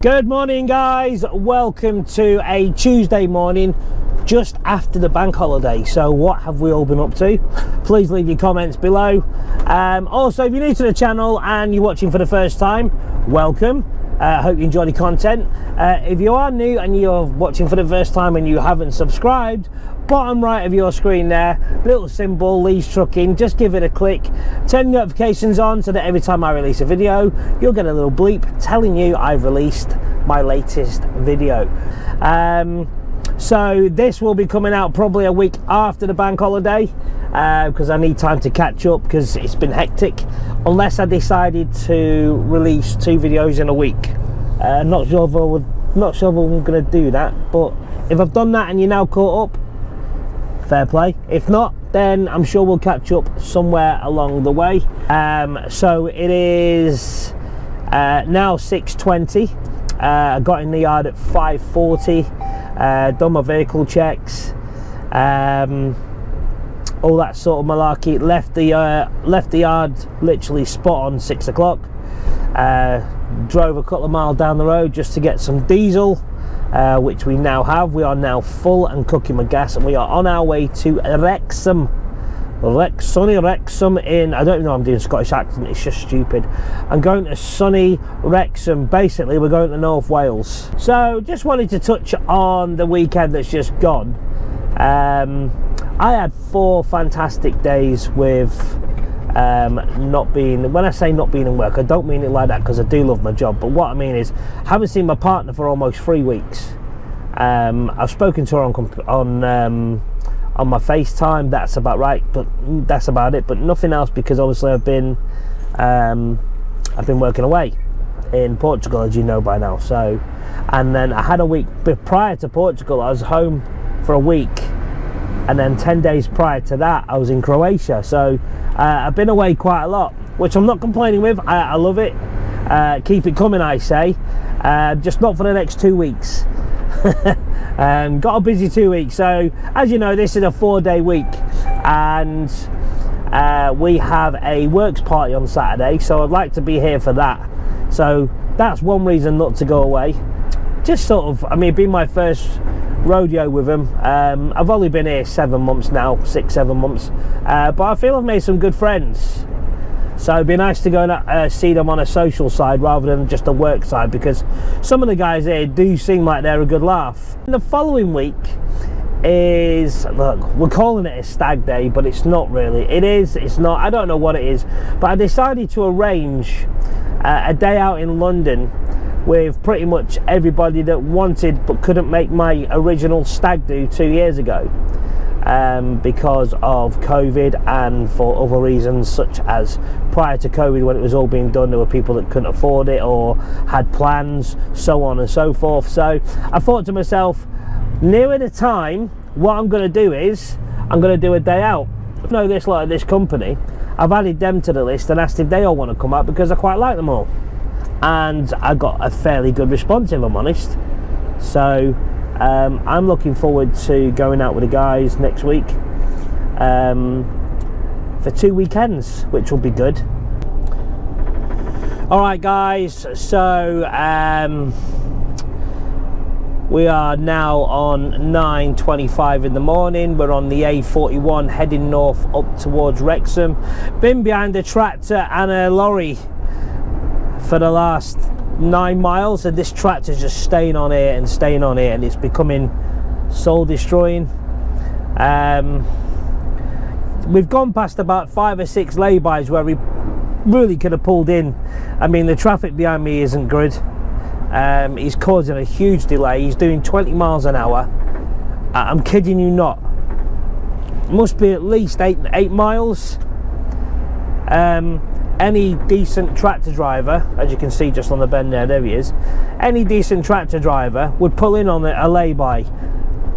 Good morning, guys. Welcome to a Tuesday morning just after the bank holiday. So what have we all been up to? Please leave your comments below. Also, if you're new to the channel and you're watching for the first time, welcome. I hope you enjoy the content. If you are new and you're watching for the first time and you haven't subscribed, bottom right of your screen there, little symbol, Lee's Trucking, just give it a click, turn notifications on so that every time I release a video, you'll get a little bleep telling you I've released my latest video. So this will be coming out probably a week after the bank holiday, because I need time to catch up because it's been hectic, unless I decided to release 2 videos in a week. Not sure if I'm going to do that, but if I've done that and you're now caught up, fair play. If not, then I'm sure we'll catch up somewhere along the way. So it is now 6:20. I got in the yard at 5:40. Done my vehicle checks, all that sort of malarkey. Left the yard literally spot on 6 o'clock. Drove a couple of miles down the road just to get some diesel, which we now have. We are now full and cooking with gas, and we are on our way to Wrexham. Sunny Wrexham in, I don't even know I'm doing Scottish accent, it's just stupid. I'm going to sunny Wrexham. Basically, we're going to North Wales. So just wanted to touch on the weekend that's just gone. I had 4 fantastic days with not being, when I say not being in work, I don't mean it like that, because I do love my job, but what I mean is I haven't seen my partner for almost 3 weeks. I've spoken to her on my FaceTime, that's about right, but that's about it, but nothing else, because obviously I've been working away in Portugal, as you know by now. So, and then I had a week prior to Portugal, I was home for a week, and then 10 days prior to that I was in Croatia. So I've been away quite a lot, which I'm not complaining with. I love it. Keep it coming, I say. Just not for the next 2 weeks. Got a busy 2 weeks. So as you know, this is a 4-day week, and we have a works party on Saturday, so I'd like to be here for that. So that's one reason not to go away. Just sort of, I mean, being my first rodeo with him. I've only been here 7 months now, 6-7 months, but I feel I've made some good friends. So it'd be nice to go and see them on a social side rather than just a work side, because some of the guys here do seem like they're a good laugh. And the following week is, look, we're calling it a stag day, but it's not really. It is, it's not, I don't know what it is, but I decided to arrange a day out in London with pretty much everybody that wanted but couldn't make my original stag do 2 years ago. Because of COVID and for other reasons, such as prior to COVID, when it was all being done, there were people that couldn't afford it or had plans, so on and so forth. So I thought to myself, nearer the time, what I'm going to do is I'm going to do a day out. I know this, like this company, I've added them to the list and asked if they all want to come out, because I quite like them all, and I got a fairly good response, if I'm honest. So I'm looking forward to going out with the guys next week for 2 weekends, which will be good. Alright guys, so we are now on 9:25 in the morning. We're on the A41 heading north up towards Wrexham. Been behind a tractor and a lorry for the last 9 miles, and this tractor's just staying on here, and it's becoming soul destroying. We've gone past about 5 or 6 laybys where we really could have pulled in. I mean, the traffic behind me isn't good. He's causing a huge delay. He's doing 20 miles an hour. I'm kidding you not. Must be at least 8 miles. Any decent tractor driver, as you can see just on the bend there he is, any decent tractor driver would pull in on a lay-by,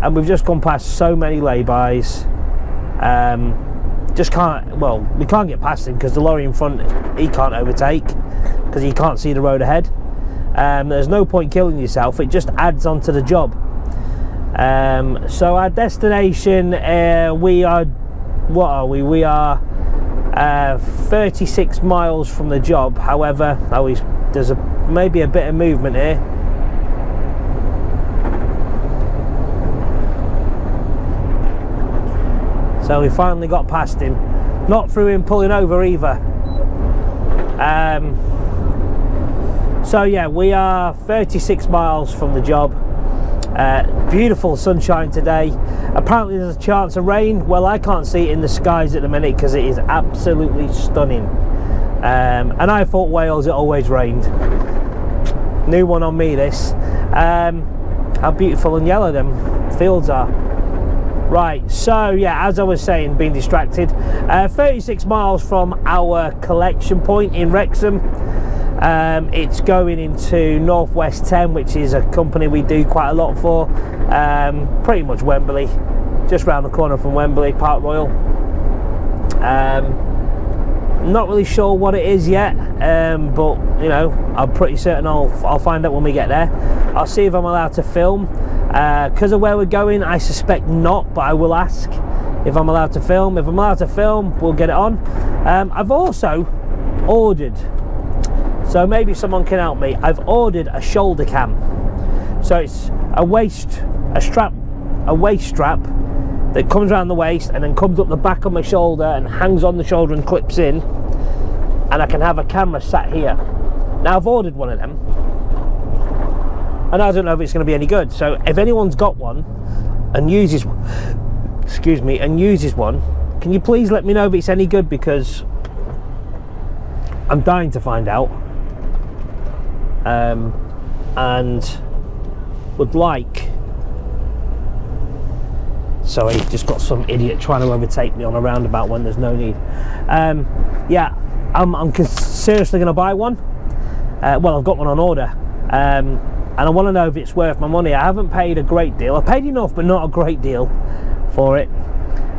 and we've just gone past so many lay-bys. Just can't, well, we can't get past him because the lorry in front, he can't overtake because he can't see the road ahead. There's no point killing yourself, it just adds on to the job. So our destination, we are, what are we? We are 36 miles from the job. However, there's maybe a bit of movement here. So we finally got past him. Not through him pulling over either. So yeah, we are 36 miles from the job. Beautiful sunshine today. Apparently there's a chance of rain. Well, I can't see it in the skies at the minute because it is absolutely stunning. And I thought Wales, it always rained. New one on me, this. How beautiful and yellow them fields are. Right, so yeah, as I was saying, being distracted. 36 miles from our collection point in Wrexham. It's going into Northwest 10, which is a company we do quite a lot for. Pretty much Wembley, just round the corner from Wembley, Park Royal. Not really sure what it is yet, but you know, I'm pretty certain I'll find out when we get there. I'll see if I'm allowed to film. Because of where we're going, I suspect not, but I will ask if I'm allowed to film. If I'm allowed to film, we'll get it on. I've also ordered, so maybe someone can help me. I've ordered a shoulder cam. So it's a waist strap that comes around the waist and then comes up the back of my shoulder and hangs on the shoulder and clips in, and I can have a camera sat here. Now I've ordered one of them, and I don't know if it's going to be any good. So if anyone's got one and uses one, can you please let me know if it's any good, because I'm dying to find out. And would like, sorry, just got some idiot trying to overtake me on a roundabout when there's no need. Yeah, I'm seriously going to buy one. Well, I've got one on order, and I want to know if it's worth my money. I haven't paid a great deal. I've paid enough, but not a great deal for it.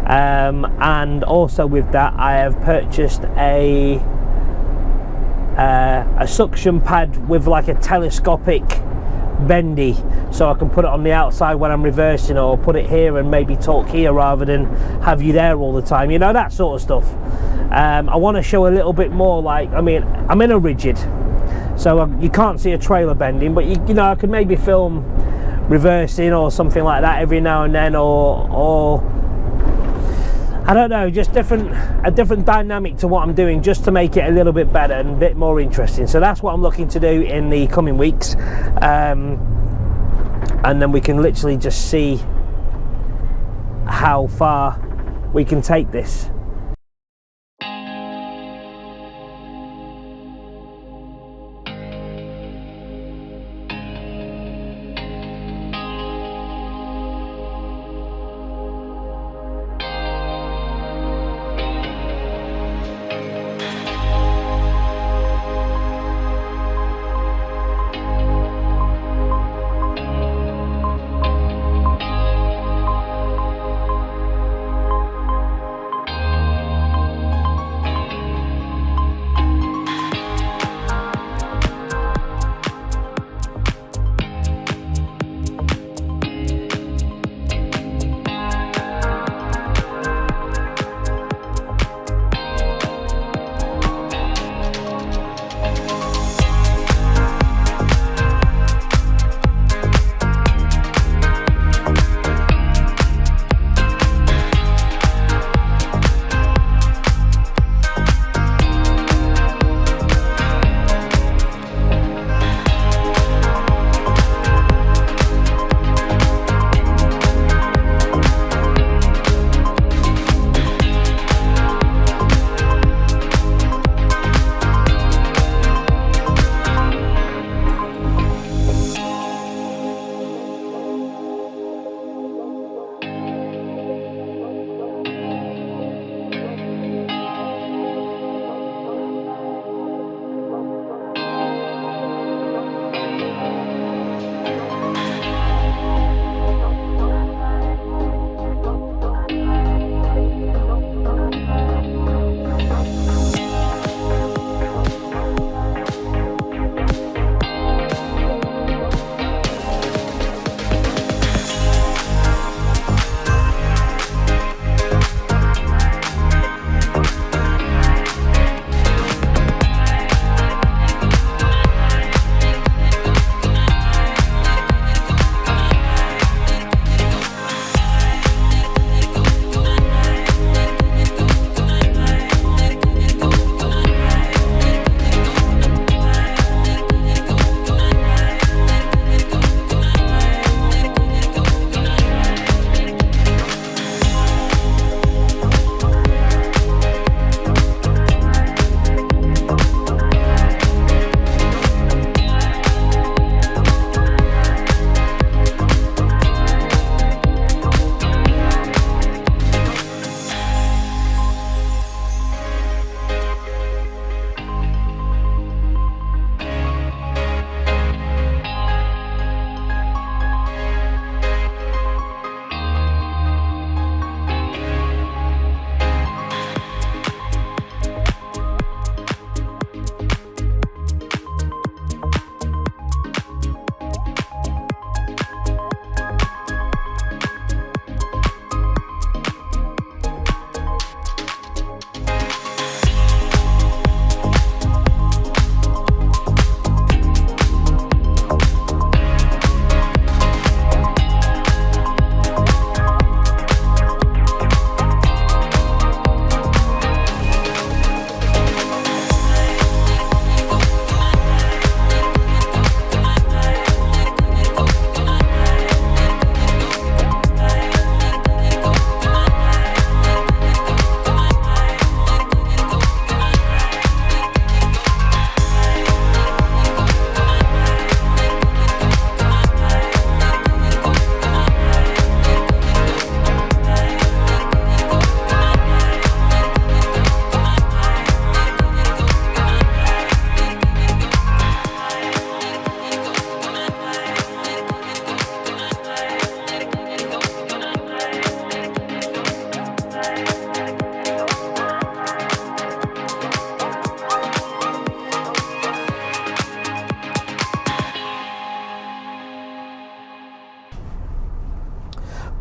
And also with that, I have purchased a suction pad with like a telescopic bendy, so I can put it on the outside when I'm reversing, or put it here and maybe talk here rather than have you there all the time, you know, that sort of stuff. I want to show a little bit more, like, I mean, I'm in a rigid, so you can't see a trailer bending, but you know, I could maybe film reversing or something like that every now and then, or I don't know, just a different dynamic to what I'm doing, just to make it a little bit better and a bit more interesting. So that's what I'm looking to do in the coming weeks, and then we can literally just see how far we can take this.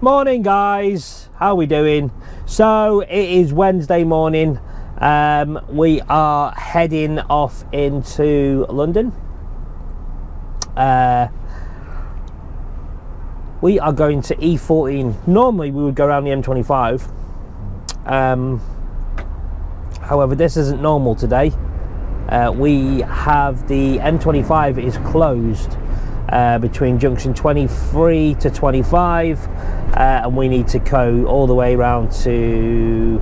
Morning guys, how are we doing? So it is Wednesday morning. We are heading off into London. We are going to E14. Normally we would go around the M25. However, this isn't normal today. We have the M25 is closed between junction 23 to 25, and we need to go all the way around to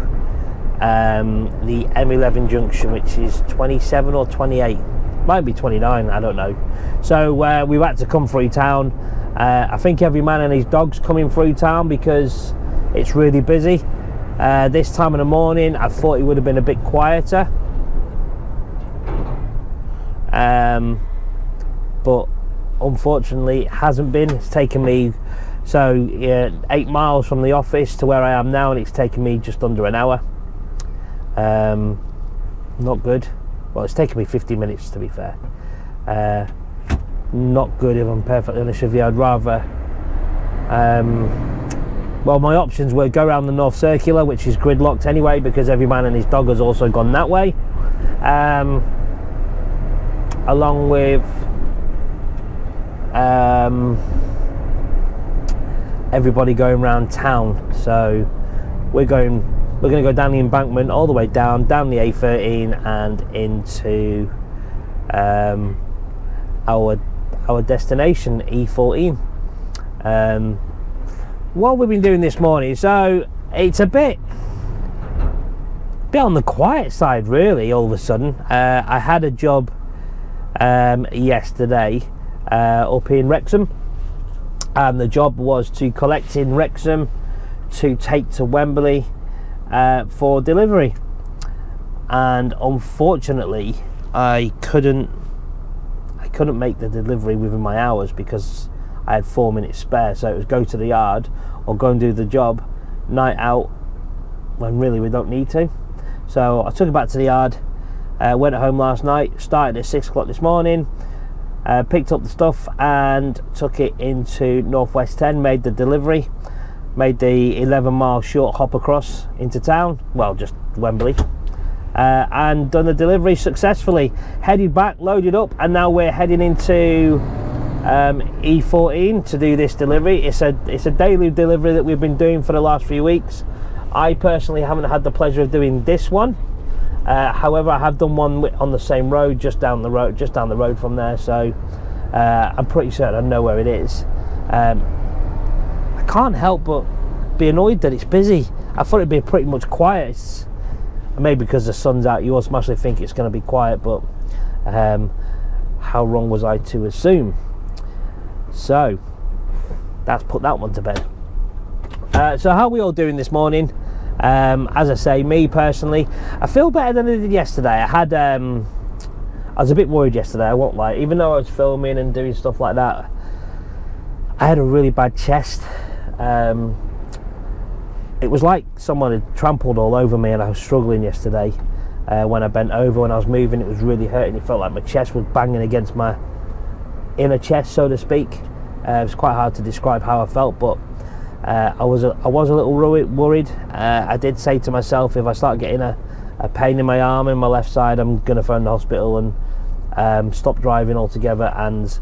the M11 junction, which is 27 or 28, might be 29, I don't know. So we've had to come through town. I think every man and his dog's coming through town because it's really busy. This time of the morning I thought it would have been a bit quieter, but unfortunately it hasn't been. It's taken me 8 miles from the office to where I am now, and it's taken me just under an hour. Not good. Well, it's taken me 50 minutes to be fair. Not good, if I'm perfectly honest with you. I'd rather well, my options were go around the North Circular, which is gridlocked anyway because every man and his dog has also gone that way, along with everybody going around town. So we're going to go down the embankment all the way down the A13 and into our destination E14. What we've been doing this morning, so it's a bit on the quiet side really. All of a sudden I had a job yesterday up in Wrexham, and the job was to collect in Wrexham to take to Wembley for delivery, and unfortunately I couldn't make the delivery within my hours because I had 4 minutes spare. So it was go to the yard or go and do the job night out when really we don't need to. So I took it back to the yard, went home last night, started at 6 o'clock this morning, picked up the stuff and took it into Northwest 10, made the delivery, made the 11-mile short hop across into town, well, just Wembley, and done the delivery successfully. Headed back, loaded up, and now we're heading into E14 to do this delivery. It's a daily delivery that we've been doing for the last few weeks. I personally haven't had the pleasure of doing this one. However, I have done one on the same road, just down the road from there. So I'm pretty certain I know where it is. I can't help but be annoyed that it's busy. I thought it'd be pretty much quiet. Maybe because the sun's out, you automatically think it's going to be quiet, but how wrong was I to assume? So that's put that one to bed. So how are we all doing this morning? As I say, me personally, I feel better than I did yesterday. I was a bit worried yesterday, I won't lie. Even though I was filming and doing stuff like that, I had a really bad chest. It was like someone had trampled all over me, and I was struggling yesterday. When I bent over, when I was moving, it was really hurting. It felt like my chest was banging against my inner chest, so to speak. It was quite hard to describe how I felt, but I was a little worried. I did say to myself, if I start getting a pain in my arm, in my left side, I'm going to phone the hospital and stop driving altogether and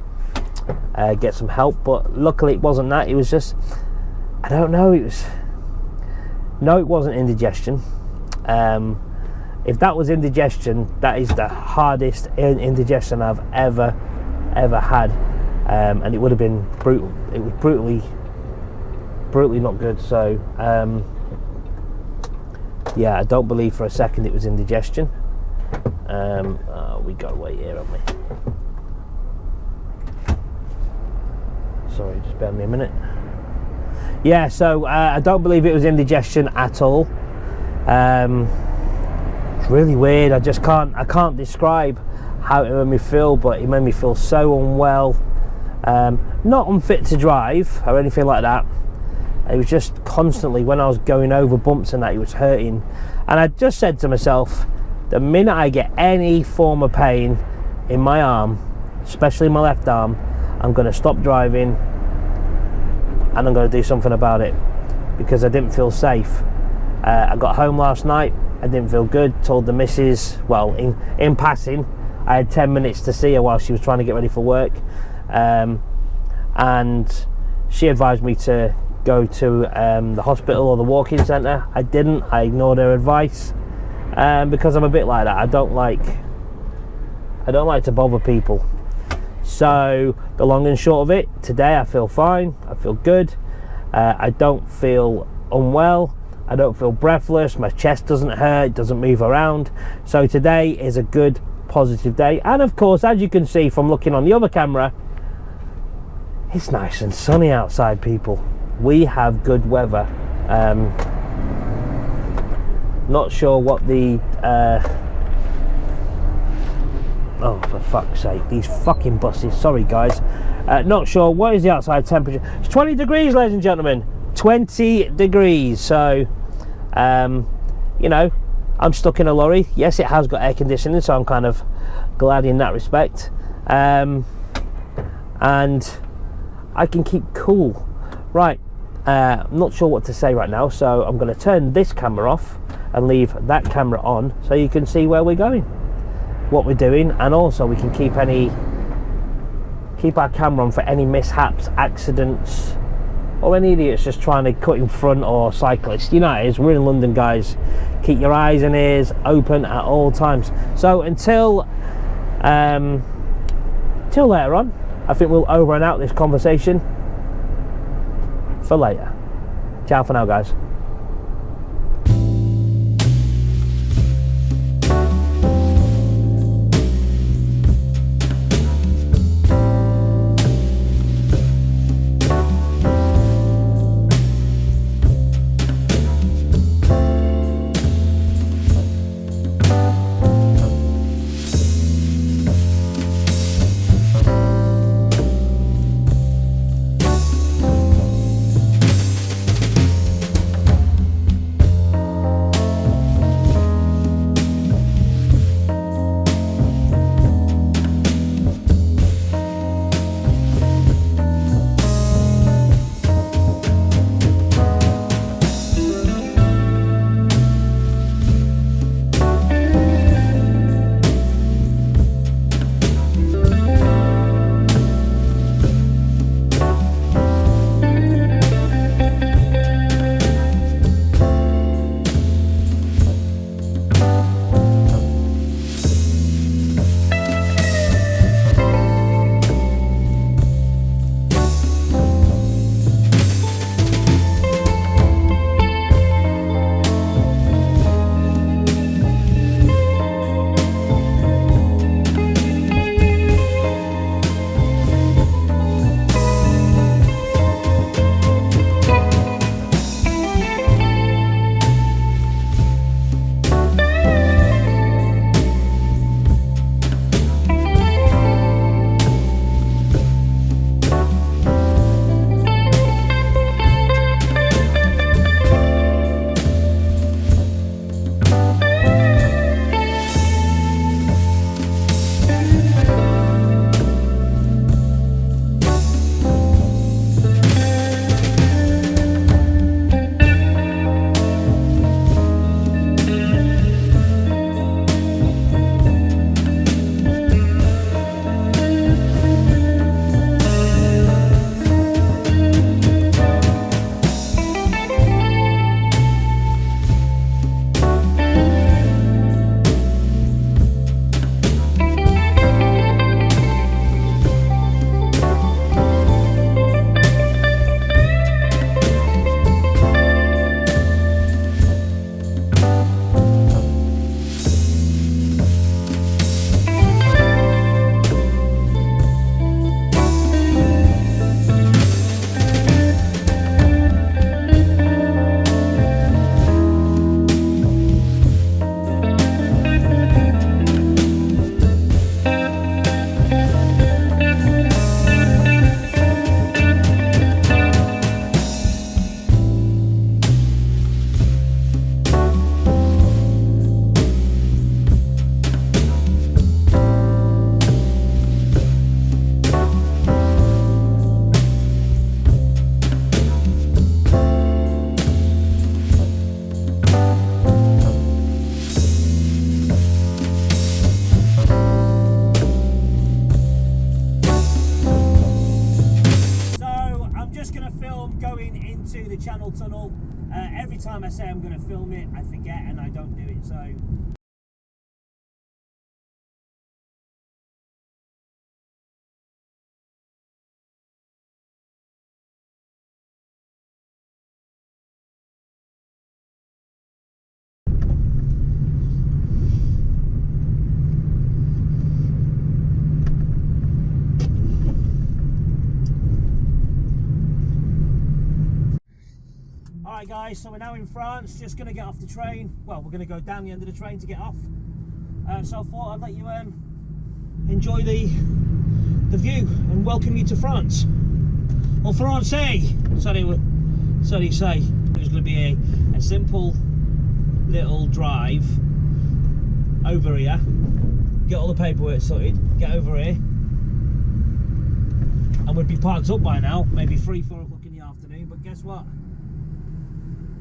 get some help. But luckily it wasn't that. It was just, I don't know, it wasn't indigestion. If that was indigestion, that is the hardest indigestion I've ever had, and it would have been brutal. It was brutally not good. So yeah, I don't believe for a second it was indigestion. We got away here, haven't we? Sorry, just bear me a minute. Yeah, so I don't believe it was indigestion at all. It's really weird. I can't describe how it made me feel, but it made me feel so unwell. Not unfit to drive or anything like that. It was just constantly, when I was going over bumps and that, it was hurting. And I just said to myself, the minute I get any form of pain in my arm, especially my left arm, I'm going to stop driving and I'm going to do something about it. because I didn't feel safe. I got home last night, I didn't feel good, told the missus, well, in passing, I had 10 minutes to see her while she was trying to get ready for work, and she advised me to go to the hospital or the walk-in centre. I didn't. I ignored her advice because I'm a bit like that. I don't like to bother people. So the long and short of it, today I feel fine, I feel good, I don't feel unwell, I don't feel breathless, my chest doesn't hurt, it doesn't move around. So today is a good, positive day. And of course, as you can see from looking on the other camera, it's nice and sunny outside, people. We have good weather. Not sure what the oh, for fuck's sake, these fucking buses. Sorry guys, not sure what is the outside temperature. It's 20 degrees, ladies and gentlemen, 20 degrees. So you know, I'm stuck in a lorry. Yes, it has got air conditioning, so I'm kind of glad in that respect, and I can keep cool. Right, I'm not sure what to say right now, so I'm going to turn this camera off and leave that camera on so you can see where we're going, what we're doing, and also we can keep our camera on for any mishaps, accidents, or any idiots just trying to cut in front, or cyclists. You know how it is, we're in London, guys. Keep your eyes and ears open at all times. So until later on, I think we'll over and out this conversation for later. Ciao for now, guys. time I say I'm going to film it, I forget and I don't do it, so... Alright guys, so we're now in France, just going to get off the train. Well, we're going to go down the end of the train to get off. So I thought I'd let you enjoy the view and welcome you to France. Or Francais, so they say. It was going to be a simple little drive over here, get all the paperwork sorted, get over here, and we'd be parked up by now, maybe 3-4 o'clock in the afternoon, but guess what?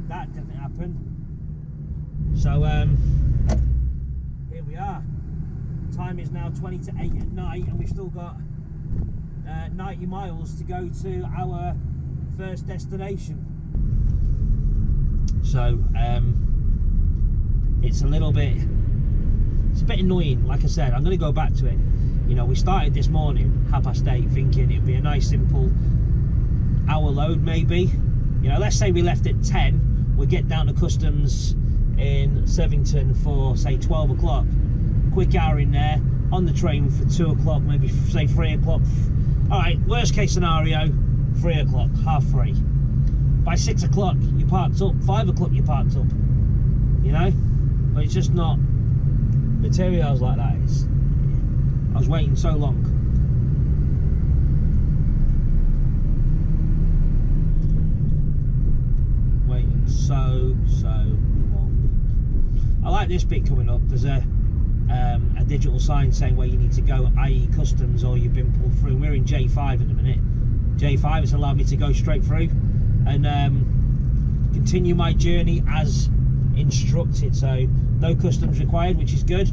That didn't happen. So here we are. Time is now 20 to 8 at night, and we've still got 90 miles to go to our first destination. So it's a bit annoying. Like I said, I'm going to go back to it. You know, we started this morning 8:30 thinking it'd be a nice simple hour load maybe. You know, let's say we left at 10, we'll get down to customs in Sevington for say 12 o'clock. Quick hour in there, on the train for 2 o'clock, maybe say 3 o'clock. Alright, worst case scenario, 3 o'clock, 3:30. By 6 o'clock you're parked up, 5 o'clock you're parked up. You know? But it's just not materials like that. I was waiting so long. So long. I like this bit coming up. There's a digital sign saying where you need to go, i.e. customs, or you've been pulled through. We're in J5 at the minute. J5 has allowed me to go straight through and continue my journey as instructed. So no customs required, which is good.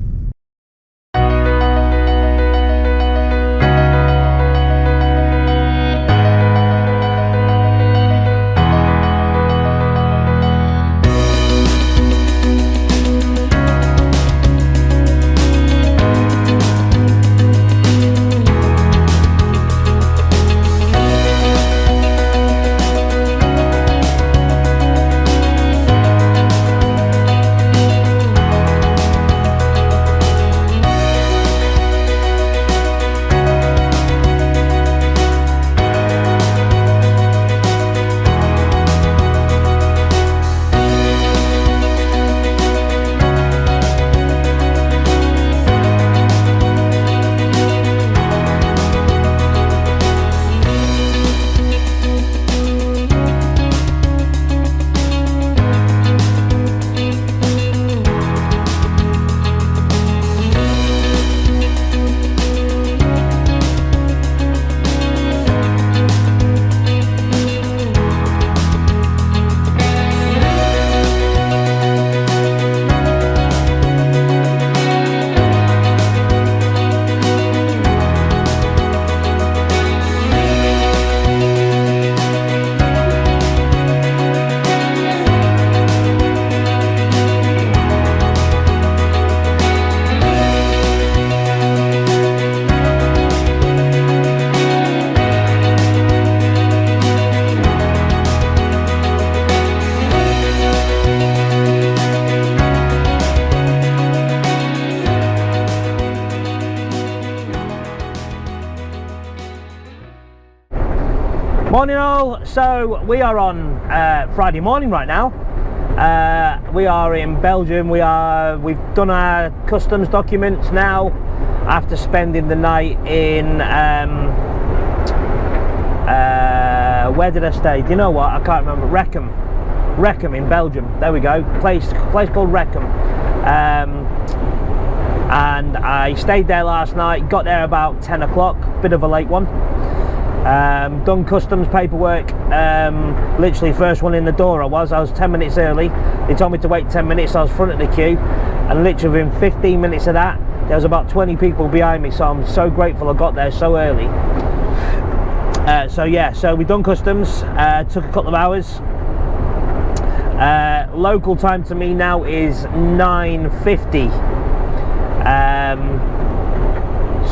Morning all, so we are on Friday morning right now. We are in Belgium. We've done our customs documents now after spending the night in where did I stay? Do you know what? I can't remember. Rechem in Belgium. There we go. Place called Rechem. And I stayed there last night, got there about 10 o'clock, bit of a late one. Done customs paperwork, literally first one in the door. I was 10 minutes early. They told me to wait 10 minutes, so I was front of the queue, and literally within 15 minutes of that there was about 20 people behind me, so I'm so grateful I got there so early. So we done customs, took a couple of hours. local time to me now is 9:50.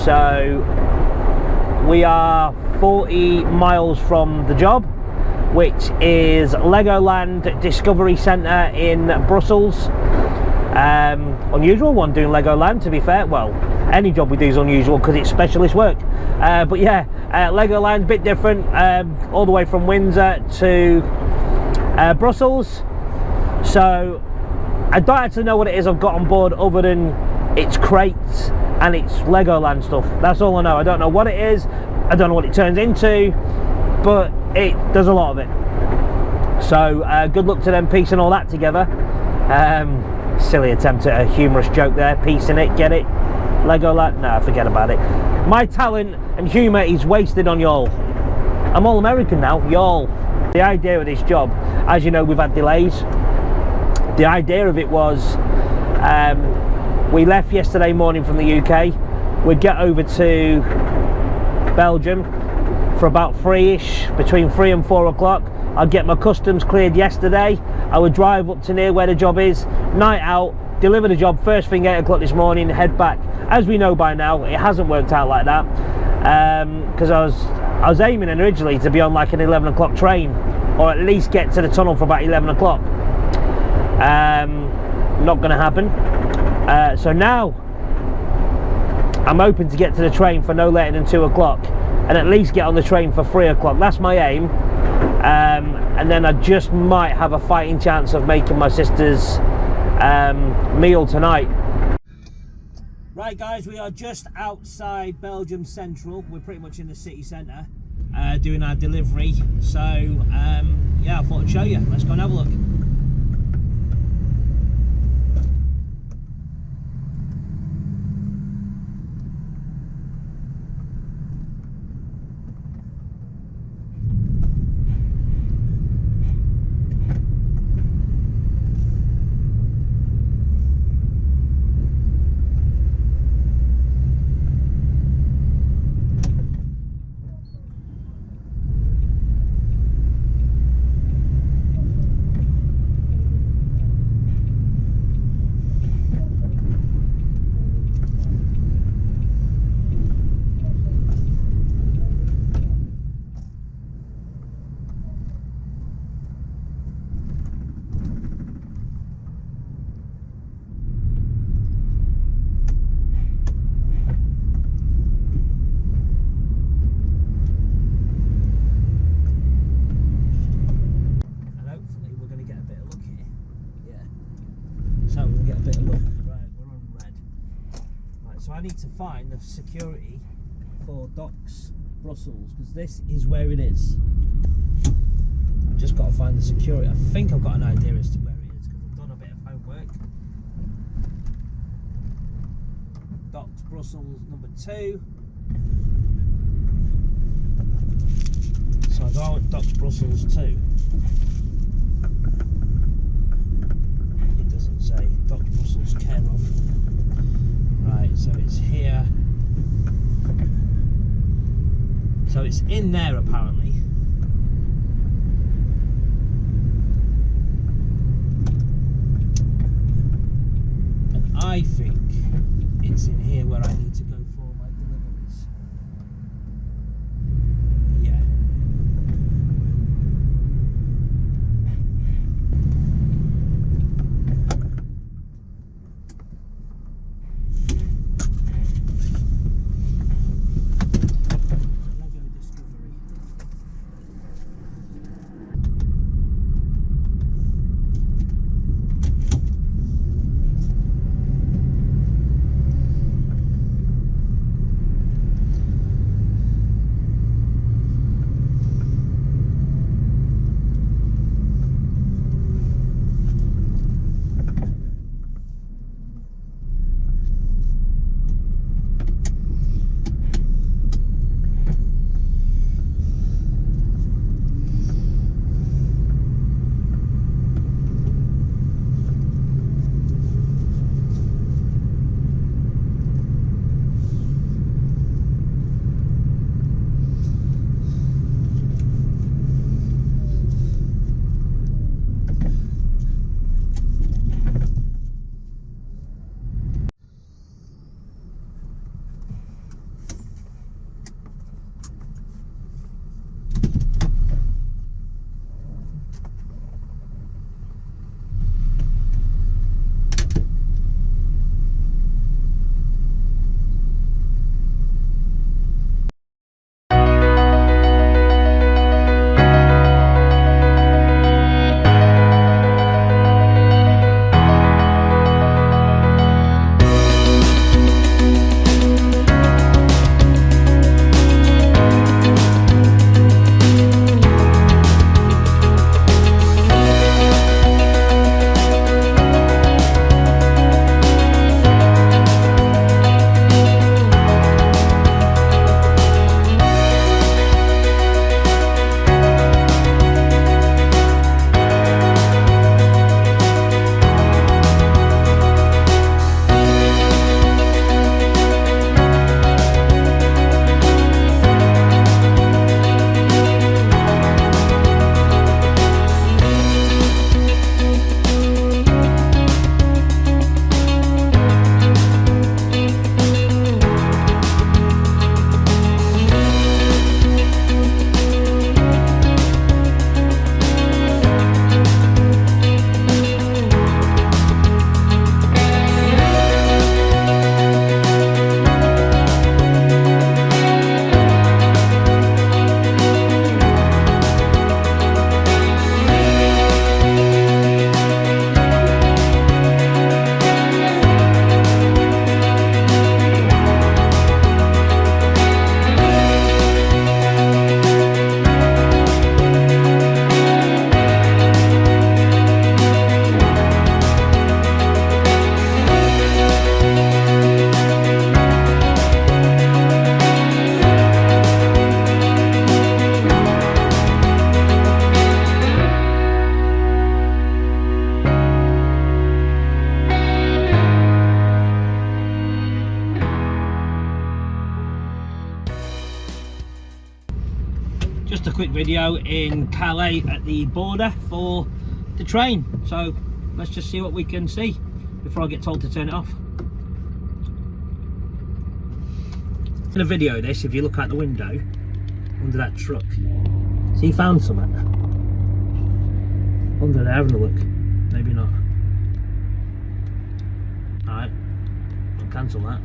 So we are 40 miles from the job, which is Legoland Discovery Centre in Brussels. Unusual one doing Legoland, to be fair. Well, any job we do is unusual because it's specialist work. But yeah, Legoland, bit different, all the way from Windsor to Brussels. So I don't actually know what it is I've got on board other than it's crates and it's Legoland stuff. That's all I know. I don't know what it is, I don't know what it turns into, but it does a lot of it. So good luck to them piecing all that together. Silly attempt at a humorous joke there, piecing it, get it? Legoland? No, forget about it. My talent and humour is wasted on y'all. I'm all American now, y'all. The idea of this job, as you know, we've had delays. The idea of it was, we left yesterday morning from the UK. We'd get over to Belgium for about 3-ish, between 3 and 4 o'clock. I'd get my customs cleared yesterday. I would drive up to near where the job is, night out, deliver the job first thing 8 o'clock this morning, head back. As we know by now, it hasn't worked out like that, because I was aiming originally to be on like an 11 o'clock train, or at least get to the tunnel for about 11 o'clock. Not going to happen. So now I'm hoping to get to the train for no later than 2 o'clock and at least get on the train for 3 o'clock. That's my aim. And then I just might have a fighting chance of making my sister's meal tonight. Right guys, we are just outside Belgium Central. We're pretty much in the city centre doing our delivery. So yeah, I thought I'd show you. Let's go and have a look. So I need to find the security for Docks Brussels, because this is where it is. I've just got to find the security. I think I've got an idea as to where it is because I've done a bit of homework. Docks Brussels number 2. So I go at Docks Brussels 2. It doesn't say Docks Brussels care of. Right, so it's here. So it's in there apparently. And I think it's in here where I need to go for my deliveries. Yeah. just a quick video in Calais at the border for the train. So let's just see what we can see before I get told to turn it off. In a video this, if you look out the window under that truck, see, you found something under there. Having a look. Maybe not. Alright, I'll cancel that.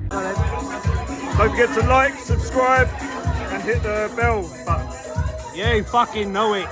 Don't forget to like, subscribe and hit the bell button. You fucking know it.